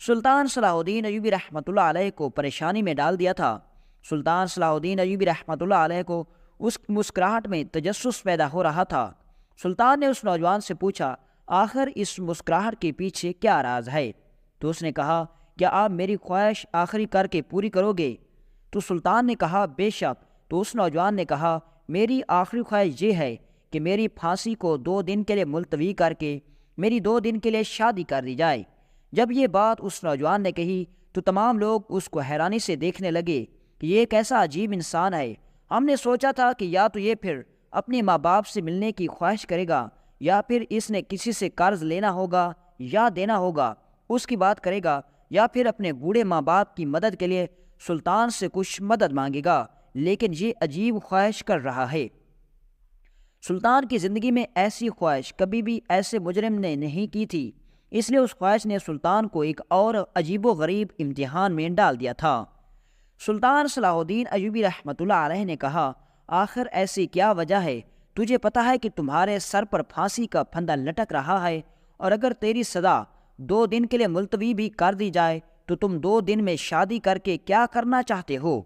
سلطان صلاح الدین ایوبی رحمۃ اللہ علیہ کو پریشانی میں ڈال دیا تھا۔ سلطان صلاح الدین ایوبی رحمۃ اللہ علیہ کو اس مسکراہٹ میں تجسس پیدا ہو رہا تھا۔ سلطان نے اس نوجوان سے پوچھا، آخر اس مسکراہٹ کے پیچھے کیا راز ہے؟ تو اس نے کہا، کیا آپ میری خواہش آخری کر کے پوری کرو گے؟ تو سلطان نے کہا، بے شک۔ تو اس نوجوان نے کہا، میری آخری خواہش یہ ہے کہ میری پھانسی کو 2 دن کے لیے ملتوی کر کے میری 2 دن کے لیے شادی کر دی جائے۔ جب یہ بات اس نوجوان نے کہی تو تمام لوگ اس کو حیرانی سے دیکھنے لگے کہ یہ ایک ایسا عجیب انسان ہے۔ ہم نے سوچا تھا کہ یا تو یہ پھر اپنے ماں باپ سے ملنے کی خواہش کرے گا، یا پھر اس نے کسی سے قرض لینا ہوگا یا دینا ہوگا، اس کی بات کرے گا، یا پھر اپنے بوڑھے ماں باپ کی مدد کے لیے سلطان سے کچھ مدد مانگے گا، لیکن یہ عجیب خواہش کر رہا ہے۔ سلطان کی زندگی میں ایسی خواہش کبھی بھی ایسے مجرم نے نہیں کی تھی، اس لیے اس خواہش نے سلطان کو ایک اور عجیب و غریب امتحان میں ڈال دیا تھا۔ سلطان صلاح الدین ایوبی رحمۃ اللہ علیہ نے کہا، آخر ایسی کیا وجہ ہے؟ تجھے پتہ ہے کہ تمہارے سر پر پھانسی کا پھندا لٹک رہا ہے، اور اگر تیری سزا 2 دن کے لیے ملتوی بھی کر دی جائے تو تم 2 دن میں شادی کر کے کیا کرنا چاہتے ہو؟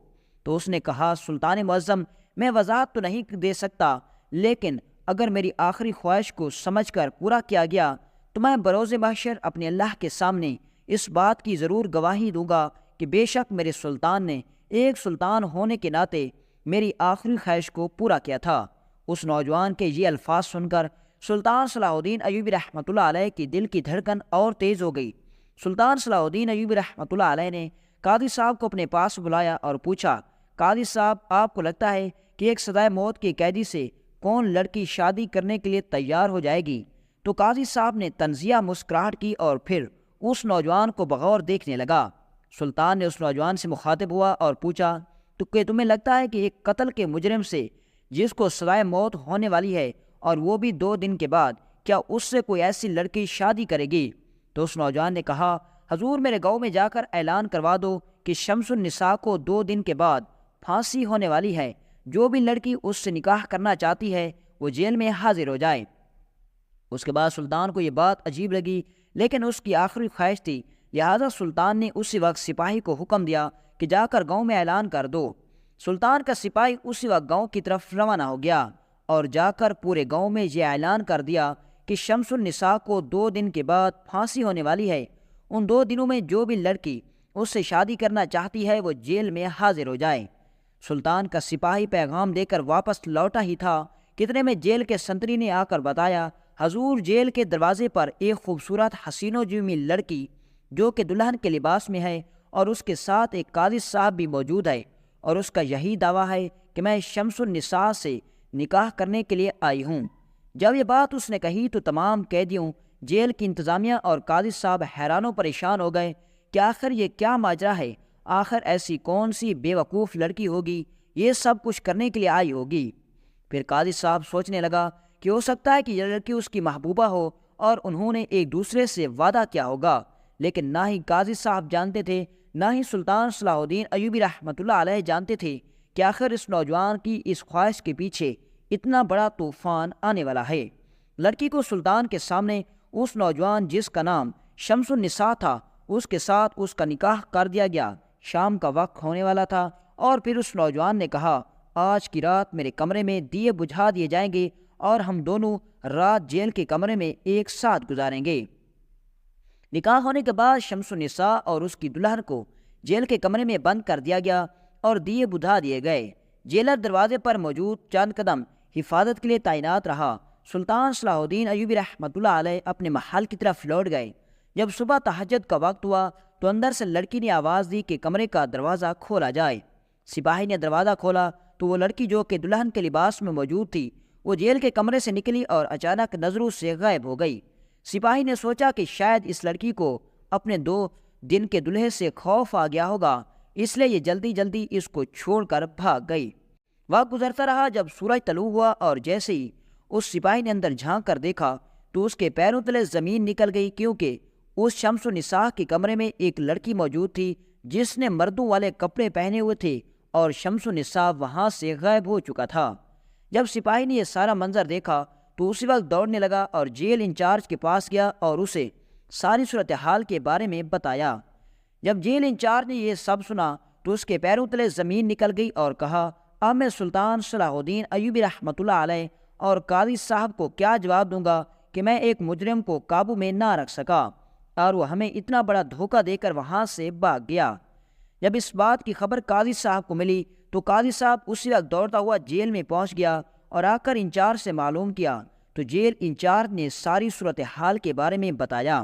تو اس نے کہا، سلطان معظم، میں وضاحت تو نہیں دے سکتا، لیکن اگر میری آخری خواہش کو سمجھ کر پورا کیا گیا تو میں بروز محشر اپنے اللہ کے سامنے اس بات کی ضرور گواہی دوں گا کہ بے شک میرے سلطان نے ایک سلطان ہونے کے ناطے میری آخری خواہش کو پورا کیا تھا۔ اس نوجوان کے یہ الفاظ سن کر سلطان صلاح الدین ایوبی رحمۃ اللہ علیہ کی دل کی دھڑکن اور تیز ہو گئی۔ سلطان صلاح الدین ایوبی رحمۃ اللہ علیہ نے قاضی صاحب کو اپنے پاس بلایا اور پوچھا، قاضی صاحب، آپ کو لگتا ہے کہ ایک سزائے موت کے قیدی سے کون لڑکی شادی کرنے کے لیے تیار ہو جائے گی؟ تو قاضی صاحب نے طنزیہ مسکراہٹ کی اور پھر اس نوجوان کو بغور دیکھنے لگا۔ سلطان نے اس نوجوان سے مخاطب ہوا اور پوچھا، تو کہ تمہیں لگتا ہے کہ ایک قتل کے مجرم سے جس کو سزائے موت ہونے والی ہے اور وہ بھی 2 دن کے بعد، کیا اس سے کوئی ایسی لڑکی شادی کرے گی؟ تو اس نوجوان نے کہا، حضور، میرے گاؤں میں جا کر اعلان کروا دو کہ شمس النساء کو 2 دن کے بعد پھانسی ہونے والی ہے، جو بھی لڑکی اس سے نکاح کرنا چاہتی ہے وہ جیل میں حاضر ہو جائے۔ اس کے بعد سلطان کو یہ بات عجیب لگی، لیکن اس کی آخری خواہش تھی، لہذا سلطان نے اسی وقت سپاہی کو حکم دیا کہ جا کر گاؤں میں اعلان کر دو۔ سلطان کا سپاہی اسی وقت گاؤں کی طرف روانہ ہو گیا اور جا کر پورے گاؤں میں یہ اعلان کر دیا کہ شمس النساء کو 2 دن کے بعد پھانسی ہونے والی ہے، ان 2 دنوں میں جو بھی لڑکی اس سے شادی کرنا چاہتی ہے وہ جیل میں حاضر ہو جائے۔ سلطان کا سپاہی پیغام دے کر واپس لوٹا ہی تھا، کتنے میں جیل کے سنتری نے آ کر بتایا، حضور، جیل کے دروازے پر ایک خوبصورت حسین و جمی لڑکی جو کہ دلہن کے لباس میں ہے اور اس کے ساتھ ایک قاضی صاحب بھی موجود ہے، اور اس کا یہی دعویٰ ہے کہ میں شمس النساء سے نکاح کرنے کے لیے آئی ہوں۔ جب یہ بات اس نے کہی تو تمام قیدیوں، جیل کی انتظامیہ اور قاضی صاحب حیران و پریشان ہو گئے کہ آخر یہ کیا ماجرا ہے، آخر ایسی کون سی بے وقوف لڑکی ہوگی یہ سب کچھ کرنے کے لیے آئی ہوگی۔ پھر قاضی صاحب سوچنے لگا کہ ہو سکتا ہے کہ یہ لڑکی اس کی محبوبہ ہو اور انہوں نے ایک دوسرے سے وعدہ کیا ہوگا، لیکن نہ ہی قاضی صاحب جانتے تھے، نہ ہی سلطان صلاح الدین ایوبی رحمۃ اللہ علیہ جانتے تھے کہ آخر اس نوجوان کی اس خواہش کے پیچھے اتنا بڑا طوفان آنے والا ہے۔ لڑکی کو سلطان کے سامنے اس نوجوان جس کا نام شمس النساء تھا اس کے ساتھ اس کا نکاح کر دیا گیا۔ شام کا وقت ہونے والا تھا اور پھر اس نوجوان نے کہا، آج کی رات میرے کمرے میں دیے بجھا دیے جائیں گے اور ہم دونوں رات جیل کے کمرے میں ایک ساتھ گزاریں گے۔ نکاح ہونے کے بعد شمس النساء اور اس کی دلہن کو جیل کے کمرے میں بند کر دیا گیا اور دیے بجھا دیے گئے۔ جیلر دروازے پر موجود چند قدم حفاظت کے لیے تعینات رہا۔ سلطان صلاح الدین ایوبی رحمۃ اللہ علیہ اپنے محل کی طرف لوٹ گئے۔ جب صبح تہجد کا وقت ہوا تو اندر سے لڑکی نے آواز دی کہ کمرے کا دروازہ کھولا جائے۔ سپاہی نے دروازہ کھولا تو وہ لڑکی جو کہ دلہن کے لباس میں موجود تھی وہ جیل کے کمرے سے نکلی اور اچانک نظروں سے غائب ہو گئی۔ سپاہی نے سوچا کہ شاید اس لڑکی کو اپنے 2 دن کے دلہے سے خوف آ گیا ہوگا، اس لیے یہ جلدی جلدی اس کو چھوڑ کر بھاگ گئی۔ وقت گزرتا رہا، جب سورج طلوع ہوا اور جیسے ہی اس سپاہی نے اندر جھانک کر دیکھا تو اس کے پیروں تلے زمین نکل گئی، کیونکہ اس شمس النساء کے کمرے میں ایک لڑکی موجود تھی جس نے مردوں والے کپڑے پہنے ہوئے تھے اور شمس النساء وہاں سے غائب ہو چکا تھا۔ جب سپاہی نے یہ سارا منظر دیکھا تو اسی وقت دوڑنے لگا اور جیل انچارج کے پاس گیا اور اسے ساری صورتحال کے بارے میں بتایا۔ جب جیل انچارج نے یہ سب سنا تو اس کے پیروں تلے زمین نکل گئی اور کہا، اب میں سلطان صلاح الدین ایوبی رحمۃ اللہ علیہ اور قاضی صاحب کو کیا جواب دوں گا کہ میں ایک مجرم کو قابو میں نہ رکھ سکا اور وہ ہمیں اتنا بڑا دھوکہ دے کر وہاں سے بھاگ گیا۔ جب اس بات کی خبر قاضی صاحب کو ملی تو قاضی صاحب اسی وقت دوڑتا ہوا جیل میں پہنچ گیا اور آ کر انچارج سے معلوم کیا تو جیل انچارج نے ساری صورتحال کے بارے میں بتایا۔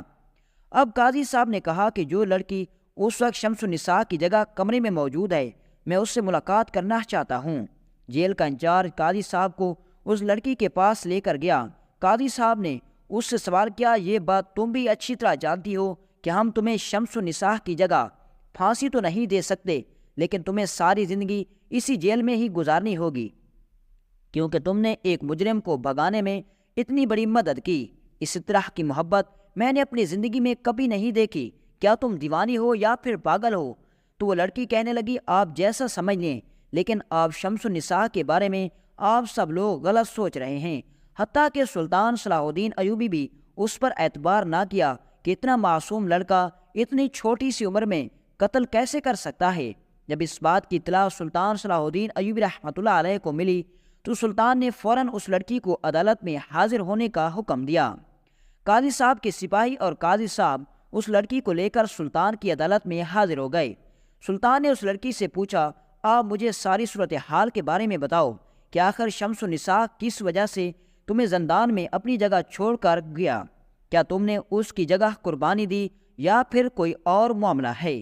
اب قاضی صاحب نے کہا کہ جو لڑکی اس وقت شمس النساء کی جگہ کمرے میں موجود ہے، میں اس سے ملاقات کرنا چاہتا ہوں۔ جیل کا انچارج قاضی صاحب کو اس لڑکی کے پاس لے کر گیا۔ قاضی صاحب نے اس سے سوال کیا، یہ بات تم بھی اچھی طرح جانتی ہو کہ ہم تمہیں شمس النساء کی جگہ پھانسی تو نہیں دے سکتے، لیکن تمہیں ساری زندگی اسی جیل میں ہی گزارنی ہوگی، کیونکہ تم نے ایک مجرم کو بھگانے میں اتنی بڑی مدد کی۔ اس طرح کی محبت میں نے اپنی زندگی میں کبھی نہیں دیکھی۔ کیا تم دیوانی ہو یا پھر پاگل ہو؟ تو وہ لڑکی کہنے لگی، آپ جیسا سمجھ لیں، لیکن آپ شمس النساء کے بارے میں آپ سب لوگ غلط سوچ رہے ہیں۔ حتیٰ کہ سلطان صلاح الدین ایوبی بھی اس پر اعتبار نہ کیا کہ اتنا معصوم لڑکا اتنی چھوٹی سی عمر میں قتل کیسے کر سکتا ہے۔ جب اس بات کی اطلاع سلطان صلاح الدین ایوبی رحمۃ اللہ علیہ کو ملی تو سلطان نے فوراً اس لڑکی کو عدالت میں حاضر ہونے کا حکم دیا۔ قاضی صاحب کے سپاہی اور قاضی صاحب اس لڑکی کو لے کر سلطان کی عدالت میں حاضر ہو گئے۔ سلطان نے اس لڑکی سے پوچھا، آپ مجھے ساری صورتحال کے بارے میں بتاؤ کہ آخر شمس النساء کس وجہ سے تمہیں زندان میں اپنی جگہ چھوڑ کر گیا؟ کیا تم نے اس کی جگہ قربانی دی یا پھر کوئی اور معاملہ ہے؟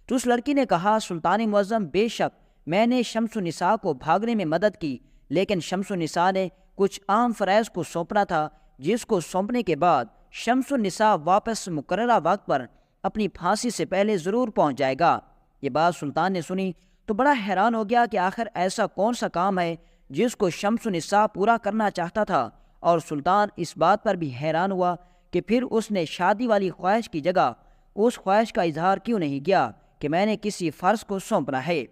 تو اس لڑکی نے کہا، سلطان معظم، بے شک میں نے شمس النساء کو بھاگنے میں مدد کی، لیکن شمس النساء نے کچھ عام فرائض کو سونپنا تھا، جس کو سونپنے کے بعد شمس النساء واپس مقررہ وقت پر اپنی پھانسی سے پہلے ضرور پہنچ جائے گا۔ یہ بات سلطان نے سنی تو بڑا حیران ہو گیا کہ آخر ایسا کون سا کام ہے جس کو شمس النساء پورا کرنا چاہتا تھا، اور سلطان اس بات پر بھی حیران ہوا کہ پھر اس نے شادی والی خواہش کی جگہ اس خواہش کا اظہار کیوں نہیں کیا کہ میں نے کسی فرض کو سونپنا ہے۔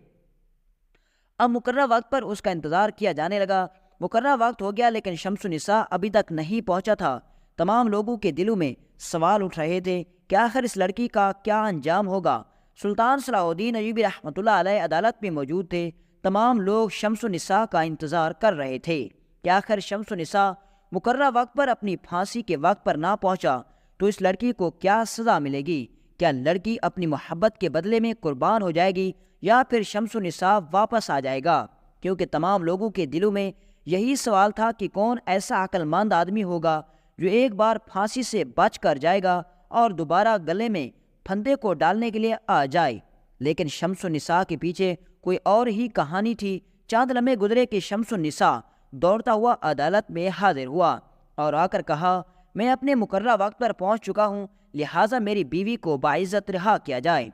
اب مقررہ وقت پر اس کا انتظار کیا جانے لگا۔ مقررہ وقت ہو گیا لیکن شمس النساء ابھی تک نہیں پہنچا تھا۔ تمام لوگوں کے دلوں میں سوال اٹھ رہے تھے کہ آخر اس لڑکی کا کیا انجام ہوگا۔ سلطان صلاح الدین ایوبی رحمۃ اللہ علیہ عدالت میں موجود تھے۔ تمام لوگ شمس النساء کا انتظار کر رہے تھے کہ آخر شمس النساء مقررہ وقت پر اپنی پھانسی کے وقت پر نہ پہنچا تو اس لڑکی کو کیا سزا ملے گی؟ کیا لڑکی اپنی محبت کے بدلے میں قربان ہو جائے گی یا پھر شمس النساء واپس آ جائے گا؟ کیونکہ تمام لوگوں کے دلوں میں یہی سوال تھا کہ کون ایسا عقل مند آدمی ہوگا جو ایک بار پھانسی سے بچ کر جائے گا اور دوبارہ گلے میں پھندے کو ڈالنے کے لیے آ جائے۔ لیکن شمس النساء کے پیچھے کوئی اور ہی کہانی تھی۔ چاند لمحے گزرے کہ شمس النساء دوڑتا ہوا عدالت میں حاضر ہوا اور آ کر کہا، میں اپنے مقررہ وقت پر پہنچ چکا ہوں، لہٰذا میری بیوی کو باعزت رہا کیا جائے۔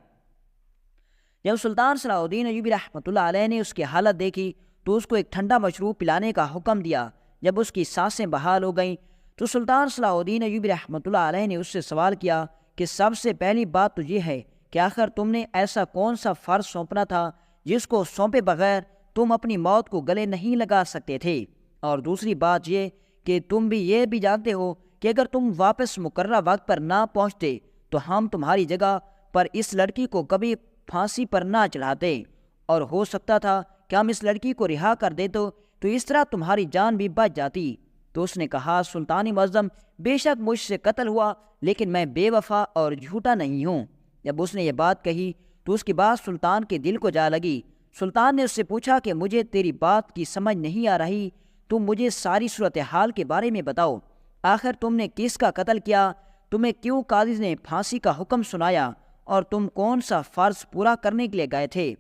جب سلطان صلاح الدین ایوبی رحمۃ اللہ علیہ نے اس کی حالت دیکھی تو اس کو ایک ٹھنڈا مشروب پلانے کا حکم دیا۔ جب اس کی سانسیں بحال ہو گئیں تو سلطان صلاح الدین ایوبی رحمۃ اللہ علیہ نے اس سے سوال کیا کہ سب سے پہلی بات تو یہ ہے کہ آخر تم نے ایسا کون سا فرض سونپنا تھا جس کو سونپے بغیر تم اپنی موت کو گلے نہیں لگا سکتے تھے؟ اور دوسری بات یہ کہ تم بھی یہ بھی جانتے ہو کہ اگر تم واپس مقررہ وقت پر نہ پہنچتے تو ہم تمہاری جگہ پر اس لڑکی کو کبھی پھانسی پر نہ چڑھاتے، اور ہو سکتا تھا کہ ہم اس لڑکی کو رہا کر دیتے تو اس طرح تمہاری جان بھی بچ جاتی۔ تو اس نے کہا، سلطان معظم، بے شک مجھ سے قتل ہوا لیکن میں بے وفا اور جھوٹا نہیں ہوں۔ جب اس نے یہ بات کہی تو اس کی بات سلطان کے دل کو جا لگی۔ سلطان نے اس سے پوچھا کہ مجھے تیری بات کی سمجھ نہیں آ رہی، تم مجھے ساری صورتحال کے بارے میں بتاؤ۔ آخر تم نے کس کا قتل کیا؟ تمہیں کیوں قاضی نے پھانسی کا حکم سنایا؟ اور تم کون سا فرض پورا کرنے کے لیے گئے تھے؟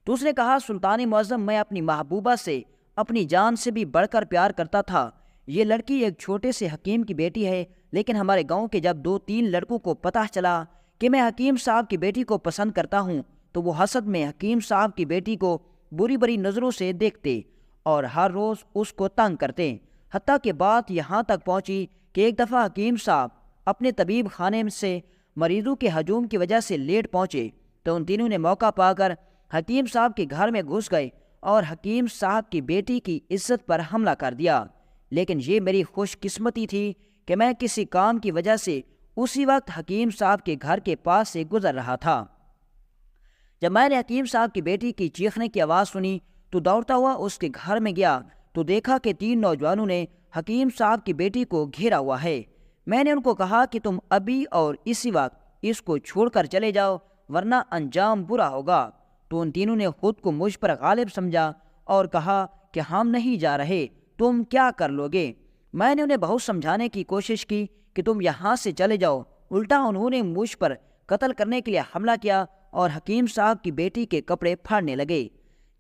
تو اس نے کہا، سلطان معظم، میں اپنی محبوبہ سے اپنی جان سے بھی بڑھ کر پیار کرتا تھا۔ یہ لڑکی ایک چھوٹے سے حکیم کی بیٹی ہے، لیکن ہمارے گاؤں کے جب 2-3 لڑکوں کو پتہ چلا کہ میں حکیم صاحب کی بیٹی کو پسند کرتا ہوں تو وہ حسد میں حکیم صاحب کی بیٹی کو بری بری نظروں سے دیکھتے اور ہر روز اس کو تنگ کرتے، حتیٰ کہ بات یہاں تک پہنچی کہ ایک دفعہ حکیم صاحب اپنے طبیب خانے سے مریضوں کے ہجوم کی وجہ سے لیٹ پہنچے تو ان تینوں نے موقع پا کر حکیم صاحب کے گھر میں گھس گئے اور حکیم صاحب کی بیٹی کی عزت پر حملہ کر دیا۔ لیکن یہ میری خوش قسمتی تھی کہ میں کسی کام کی وجہ سے اسی وقت حکیم صاحب کے گھر کے پاس سے گزر رہا تھا۔ جب میں نے حکیم صاحب کی بیٹی کی چیخنے کی آواز سنی تو دوڑتا ہوا اس کے گھر میں گیا تو دیکھا کہ 3 نوجوانوں نے حکیم صاحب کی بیٹی کو گھیرا ہوا ہے۔ میں نے ان کو کہا کہ تم ابھی اور اسی وقت اس کو چھوڑ کر چلے جاؤ ورنہ انجام برا ہوگا۔ تو ان تینوں نے خود کو مجھ پر غالب سمجھا اور کہا کہ ہم نہیں جا رہے، تم کیا کر لو گے؟ میں نے انہیں بہت سمجھانے کی کوشش کی کہ تم یہاں سے چلے جاؤ، الٹا انہوں نے مجھ پر قتل کرنے کے لیے حملہ کیا اور حکیم صاحب کی بیٹی کے کپڑے پھاڑنے لگے۔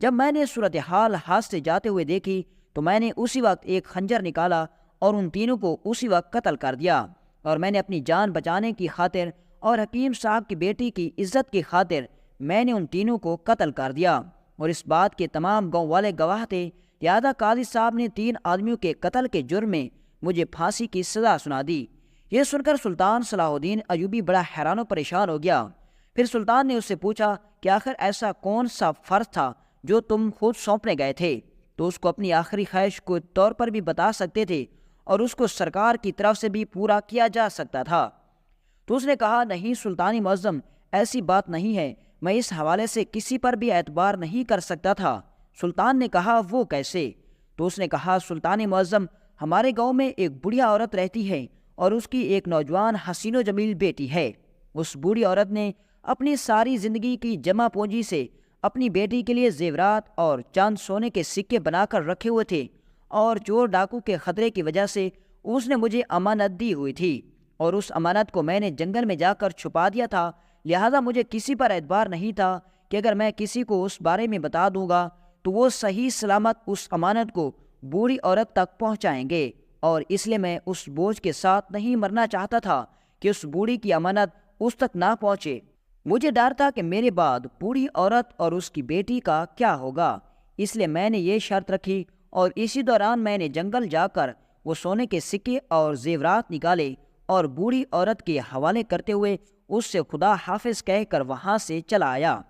جب میں نے صورتحال ہاتھ سے جاتے ہوئے دیکھی تو میں نے اسی وقت ایک خنجر نکالا اور ان تینوں کو اسی وقت قتل کر دیا، اور میں نے اپنی جان بچانے کی خاطر اور حکیم صاحب کی بیٹی کی عزت کی خاطر میں نے ان تینوں کو قتل کر دیا، اور اس بات کے تمام گاؤں والے گواہ تھے۔ لہٰذا قاضی صاحب نے 3 آدمیوں کے قتل کے جرم میں مجھے پھانسی کی سزا سنا دی۔ یہ سن کر سلطان صلاح الدین ایوبی بڑا حیران و پریشان ہو گیا۔ پھر سلطان نے اس سے پوچھا کہ آخر ایسا کون سا فرض تھا جو تم خود سونپنے گئے تھے؟ تو اس کو اپنی آخری خواہش کو طور پر بھی بتا سکتے تھے اور اس کو سرکار کی طرف سے بھی پورا کیا جا سکتا تھا۔ تو اس نے کہا، نہیں سلطانی معظم، ایسی بات نہیں ہے، میں اس حوالے سے کسی پر بھی اعتبار نہیں کر سکتا تھا۔ سلطان نے کہا، وہ کیسے؟ تو اس نے کہا، سلطانی معظم، ہمارے گاؤں میں ایک بڑھیا عورت رہتی ہے اور اس کی ایک نوجوان حسین و جمیل بیٹی ہے۔ اس بوڑھی عورت نے اپنی ساری زندگی کی جمع پونجی سے اپنی بیٹی کے لیے زیورات اور چاند سونے کے سکے بنا کر رکھے ہوئے تھے، اور چور ڈاکو کے خطرے کی وجہ سے اس نے مجھے امانت دی ہوئی تھی، اور اس امانت کو میں نے جنگل میں جا کر چھپا دیا تھا۔ لہذا مجھے کسی پر اعتبار نہیں تھا کہ اگر میں کسی کو اس بارے میں بتا دوں گا تو وہ صحیح سلامت اس امانت کو بوڑھی عورت تک پہنچائیں گے، اور اس لیے میں اس بوجھ کے ساتھ نہیں مرنا چاہتا تھا کہ اس بوڑھی کی امانت اس تک نہ پہنچے۔ مجھے ڈر تھا کہ میرے بعد بوڑھی عورت اور اس کی بیٹی کا کیا ہوگا، اس لیے میں نے یہ شرط رکھی، اور اسی دوران میں نے جنگل جا کر وہ سونے کے سکے اور زیورات نکالے اور بوڑھی عورت کے حوالے کرتے ہوئے اس سے خدا حافظ کہہ کر وہاں سے چلا آیا۔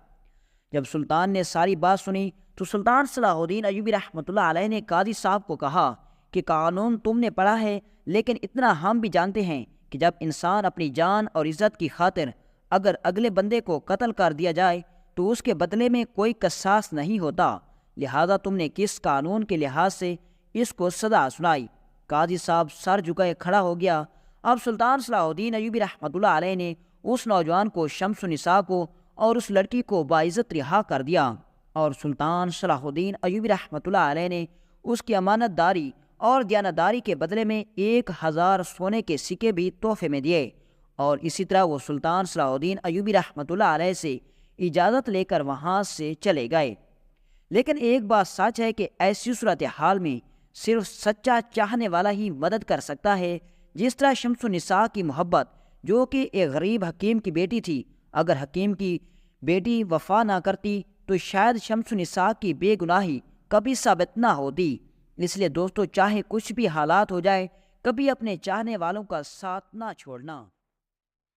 جب سلطان نے ساری بات سنی تو سلطان صلاح الدین ایوبی رحمۃ اللہ علیہ نے قاضی صاحب کو کہا کہ قانون تم نے پڑھا ہے، لیکن اتنا ہم بھی جانتے ہیں کہ جب انسان اپنی جان اور عزت کی خاطر اگر اگلے بندے کو قتل کر دیا جائے تو اس کے بدلے میں کوئی قصاص نہیں ہوتا، لہذا تم نے کس قانون کے لحاظ سے اس کو سزا سنائی؟ قاضی صاحب سر جھکائے کھڑا ہو گیا۔ اب سلطان صلاح الدین ایوبی رحمۃ اللہ علیہ نے اس نوجوان کو، شمس النساء کو اور اس لڑکی کو باعزت رہا کر دیا، اور سلطان صلاح الدین ایوبی رحمۃ اللہ علیہ نے اس کی امانت داری اور دیانتداری کے بدلے میں 1000 سونے کے سکے بھی تحفے میں دیے، اور اسی طرح وہ سلطان صلاح الدین ایوبی رحمۃ اللہ علیہ سے اجازت لے کر وہاں سے چلے گئے۔ لیکن ایک بات سچ ہے کہ ایسی صورتحال میں صرف سچا چاہنے والا ہی مدد کر سکتا ہے، جس طرح شمس النساء کی محبت، جو کہ ایک غریب حکیم کی بیٹی تھی، اگر حکیم کی بیٹی وفا نہ کرتی تو شاید شمس النساء کی بے گناہی کبھی ثابت نہ ہوتی۔ اس لیے دوستو، چاہے کچھ بھی حالات ہو جائے، کبھی اپنے چاہنے والوں کا ساتھ نہ چھوڑنا۔